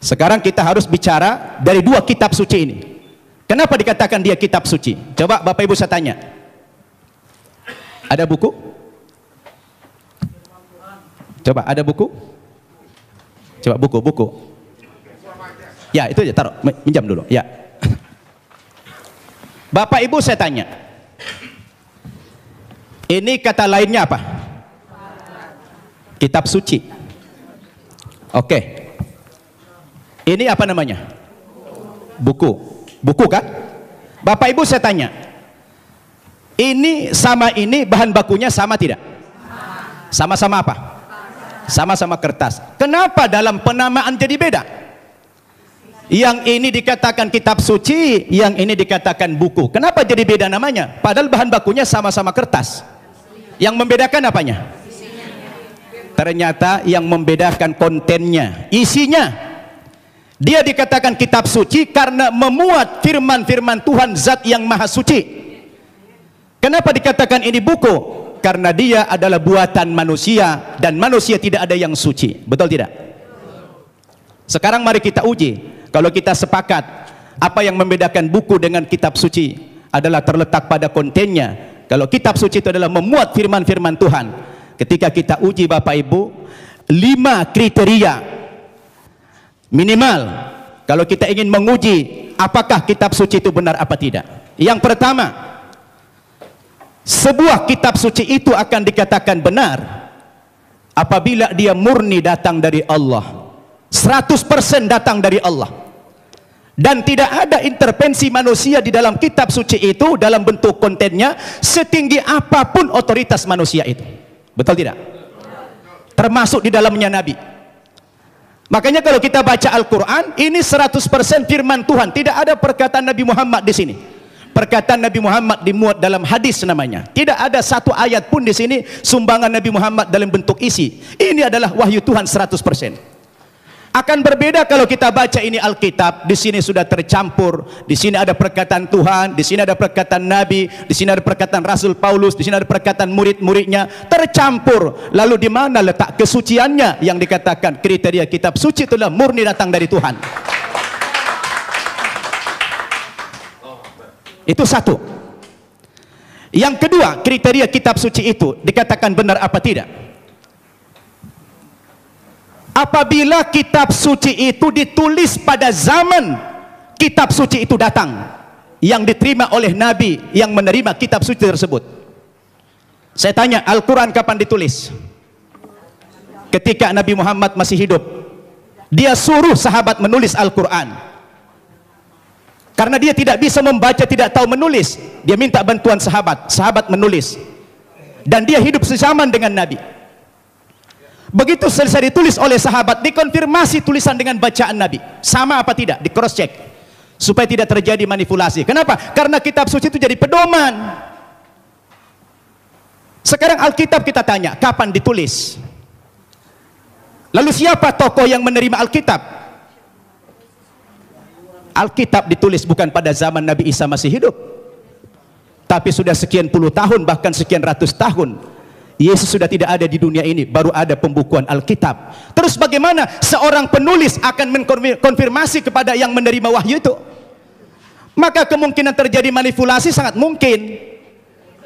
Sekarang kita harus bicara dari dua kitab suci ini. Kenapa dikatakan dia kitab suci? Coba Bapak Ibu saya tanya. Ada buku? Coba ada buku? Coba buku. Ya, itu aja, taruh, minjam dulu. Ya. Bapak Ibu saya tanya. Ini kata lainnya apa? Kitab suci. Oke. Ini apa namanya? Buku. Buku kan? Bapak Ibu saya tanya. Ini sama ini bahan bakunya sama tidak? Sama-sama apa? Sama-sama kertas. Kenapa dalam penamaan jadi beda? Yang ini dikatakan kitab suci, yang ini dikatakan buku. Kenapa jadi beda namanya? Padahal bahan bakunya sama-sama kertas. Yang membedakan apanya? Ternyata yang membedakan kontennya, isinya. Dia dikatakan kitab suci karena memuat firman-firman Tuhan Zat yang Maha Suci. Kenapa dikatakan ini buku? Karena dia adalah buatan manusia dan manusia tidak ada yang suci. Betul tidak? Sekarang mari kita uji. Kalau kita sepakat apa yang membedakan buku dengan kitab suci adalah terletak pada kontennya. Kalau kitab suci itu adalah memuat firman-firman Tuhan. Ketika kita uji Bapak Ibu, 5 kriteria minimal kalau kita ingin menguji apakah kitab suci itu benar apa tidak. Yang pertama, sebuah kitab suci itu akan dikatakan benar apabila dia murni datang dari Allah, 100% datang dari Allah, dan tidak ada intervensi manusia di dalam kitab suci itu dalam bentuk kontennya setinggi apapun otoritas manusia itu. Betul tidak? Termasuk di dalamnya Nabi. Makanya kalau kita baca Al-Quran, ini 100% firman Tuhan. Tidak ada perkataan Nabi Muhammad di sini. Perkataan Nabi Muhammad dimuat dalam hadis namanya. Tidak ada satu ayat pun di sini sumbangan Nabi Muhammad dalam bentuk isi. Ini adalah wahyu Tuhan 100%. Akan berbeda kalau kita baca ini Alkitab, di sini sudah tercampur, di sini ada perkataan Tuhan, di sini ada perkataan Nabi, di sini ada perkataan Rasul Paulus, di sini ada perkataan murid-muridnya, tercampur. Lalu di mana letak kesuciannya? Yang dikatakan kriteria kitab suci itulah murni datang dari Tuhan. Itu satu. Yang kedua, kriteria kitab suci itu dikatakan benar apa tidak? Apabila kitab suci itu ditulis pada zaman kitab suci itu datang, yang diterima oleh Nabi yang menerima kitab suci tersebut. Saya tanya, Al-Quran kapan ditulis? Ketika Nabi Muhammad masih hidup. Dia suruh sahabat menulis Al-Quran. Karena dia tidak bisa membaca, tidak tahu menulis, dia minta bantuan sahabat. Sahabat menulis. Dan dia hidup sezaman dengan Nabi. Begitu selesai ditulis oleh sahabat, dikonfirmasi tulisan dengan bacaan Nabi. Sama apa tidak? Di cross check. Supaya tidak terjadi manipulasi. Kenapa? Karena kitab suci itu jadi pedoman. Sekarang Alkitab kita tanya, kapan ditulis? Lalu siapa tokoh yang menerima Alkitab? Alkitab ditulis bukan pada zaman Nabi Isa masih hidup. Tapi sudah sekian puluh tahun, bahkan sekian ratus tahun. Yesus sudah tidak ada di dunia ini, baru ada pembukuan Alkitab. Terus bagaimana seorang penulis akan mengkonfirmasi kepada yang menerima wahyu itu? Maka kemungkinan terjadi manipulasi sangat mungkin.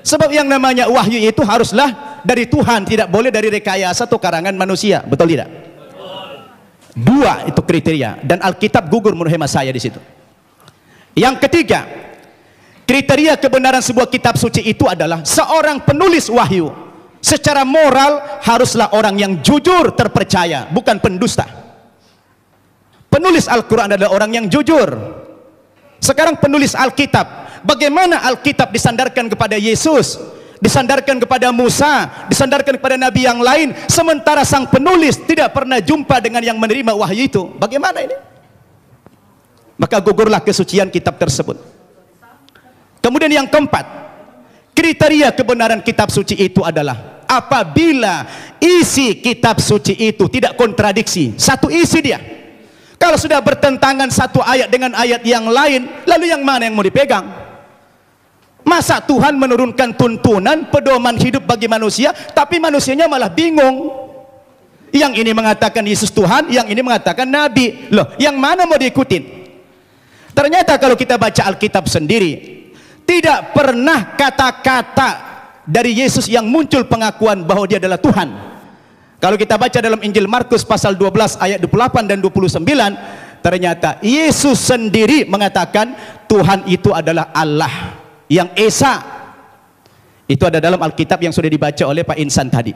Sebab yang namanya wahyu itu haruslah dari Tuhan, tidak boleh dari rekayasa atau karangan manusia. Betul tidak? Dua itu kriteria, dan Alkitab gugur menurut hemat saya di situ. Yang ketiga, kriteria kebenaran sebuah kitab suci itu adalah seorang penulis wahyu secara moral haruslah orang yang jujur, terpercaya, bukan pendusta. Penulis Al-Quran adalah orang yang jujur. Sekarang penulis Alkitab, bagaimana Alkitab disandarkan kepada Yesus, disandarkan kepada Musa, disandarkan kepada Nabi yang lain, sementara sang penulis tidak pernah jumpa dengan yang menerima wahyu itu? Bagaimana ini? Maka gugurlah kesucian kitab tersebut. Kemudian yang keempat, kriteria kebenaran kitab suci itu adalah apabila isi kitab suci itu tidak kontradiksi, satu isi dia. Kalau sudah bertentangan satu ayat dengan ayat yang lain, lalu yang mana yang mau dipegang? Masa Tuhan menurunkan tuntunan pedoman hidup bagi manusia, tapi manusianya malah bingung. Yang ini mengatakan Yesus Tuhan, yang ini mengatakan Nabi. Loh, yang mana mau diikutin? Ternyata kalau kita baca Alkitab sendiri, tidak pernah kata-kata dari Yesus yang muncul pengakuan bahwa dia adalah Tuhan. Kalau kita baca dalam Injil Markus pasal 12 ayat 28 dan 29, ternyata Yesus sendiri mengatakan Tuhan itu adalah Allah yang Esa. Itu ada dalam Alkitab yang sudah dibaca oleh Pak Insan tadi.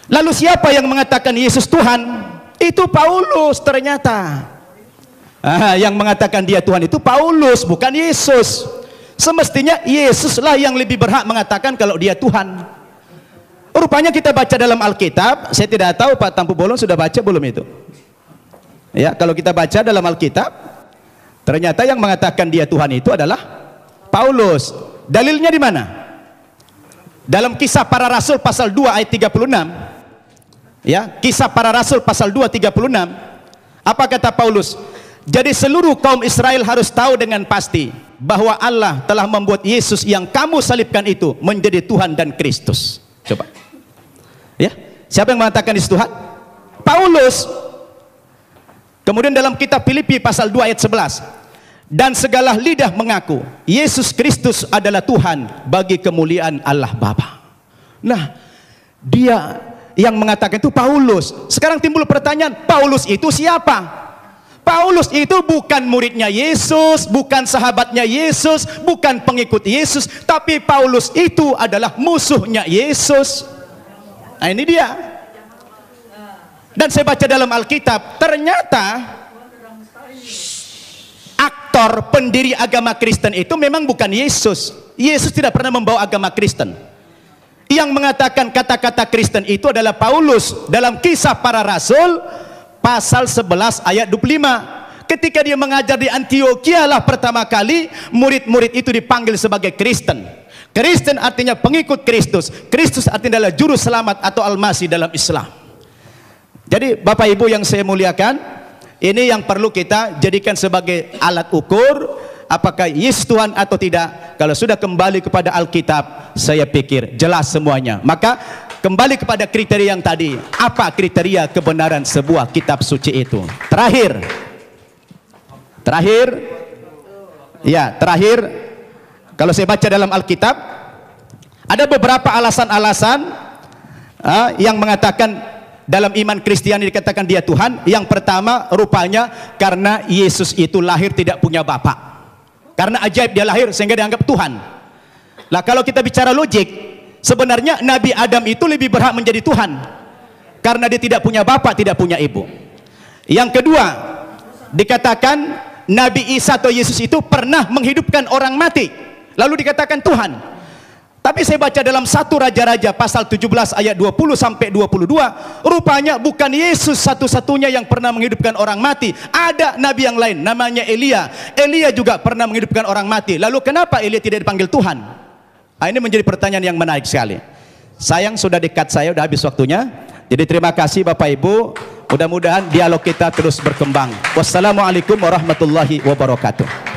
Lalu siapa yang mengatakan Yesus Tuhan? Itu Paulus ternyata. Yang mengatakan dia Tuhan itu Paulus, bukan Yesus. Semestinya Yesuslah yang lebih berhak mengatakan kalau dia Tuhan. Rupanya kita baca dalam Alkitab, saya tidak tahu Pak Tampu Bolon sudah baca belum itu. Ya, kalau kita baca dalam Alkitab, ternyata yang mengatakan dia Tuhan itu adalah Paulus. Dalilnya di mana? Dalam Kisah Para Rasul pasal 2 ayat 36. Ya, Kisah Para Rasul pasal 2:36. Apa kata Paulus? Jadi seluruh kaum Israel harus tahu dengan pasti bahwa Allah telah membuat Yesus yang kamu salibkan itu menjadi Tuhan dan Kristus. Coba. Ya, siapa yang mengatakan Yesus Tuhan? Paulus. Kemudian dalam kitab Filipi pasal 2 ayat 11. Dan segala lidah mengaku Yesus Kristus adalah Tuhan bagi kemuliaan Allah Bapa. Nah, dia yang mengatakan itu Paulus. Sekarang timbul pertanyaan, Paulus itu siapa? Paulus itu bukan muridnya Yesus, bukan sahabatnya Yesus, bukan pengikut Yesus, tapi Paulus itu adalah musuhnya Yesus. Nah, ini dia. Dan saya baca dalam Alkitab, ternyata aktor pendiri agama Kristen itu memang bukan Yesus. Yesus tidak pernah membawa agama Kristen. Yang mengatakan kata-kata Kristen itu adalah Paulus dalam Kisah Para Rasul pasal 11 ayat 25. Ketika dia mengajar di Antioquia lah pertama kali murid-murid itu dipanggil sebagai Kristen. Kristen artinya pengikut Kristus. Kristus artinya adalah juru selamat atau Al-Masih dalam Islam. Jadi Bapak Ibu yang saya muliakan, ini yang perlu kita jadikan sebagai alat ukur apakah Yesus Tuhan atau tidak. Kalau sudah kembali kepada Alkitab, saya pikir jelas semuanya. Maka kembali kepada kriteria yang tadi. Apa kriteria kebenaran sebuah kitab suci itu? Terakhir, kalau saya baca dalam Alkitab, ada beberapa alasan-alasan yang mengatakan dalam iman Kristiani dikatakan dia Tuhan. Yang pertama, rupanya karena Yesus itu lahir tidak punya bapak. Karena ajaib dia lahir sehingga dianggap Tuhan. Lah kalau kita bicara logik, sebenarnya Nabi Adam itu lebih berhak menjadi Tuhan. Karena dia tidak punya bapak, tidak punya ibu. Yang kedua, dikatakan Nabi Isa atau Yesus itu pernah menghidupkan orang mati. Lalu dikatakan Tuhan. Tapi saya baca dalam 1 Raja-Raja pasal 17 ayat 20 sampai 22, rupanya bukan Yesus satu-satunya yang pernah menghidupkan orang mati. Ada nabi yang lain namanya Elia. Elia juga pernah menghidupkan orang mati. Lalu kenapa Elia tidak dipanggil Tuhan? Ini menjadi pertanyaan yang menarik sekali. Sayang sudah dekat, saya sudah habis waktunya. Jadi terima kasih Bapak Ibu. Mudah-mudahan dialog kita terus berkembang. Wassalamualaikum warahmatullahi wabarakatuh.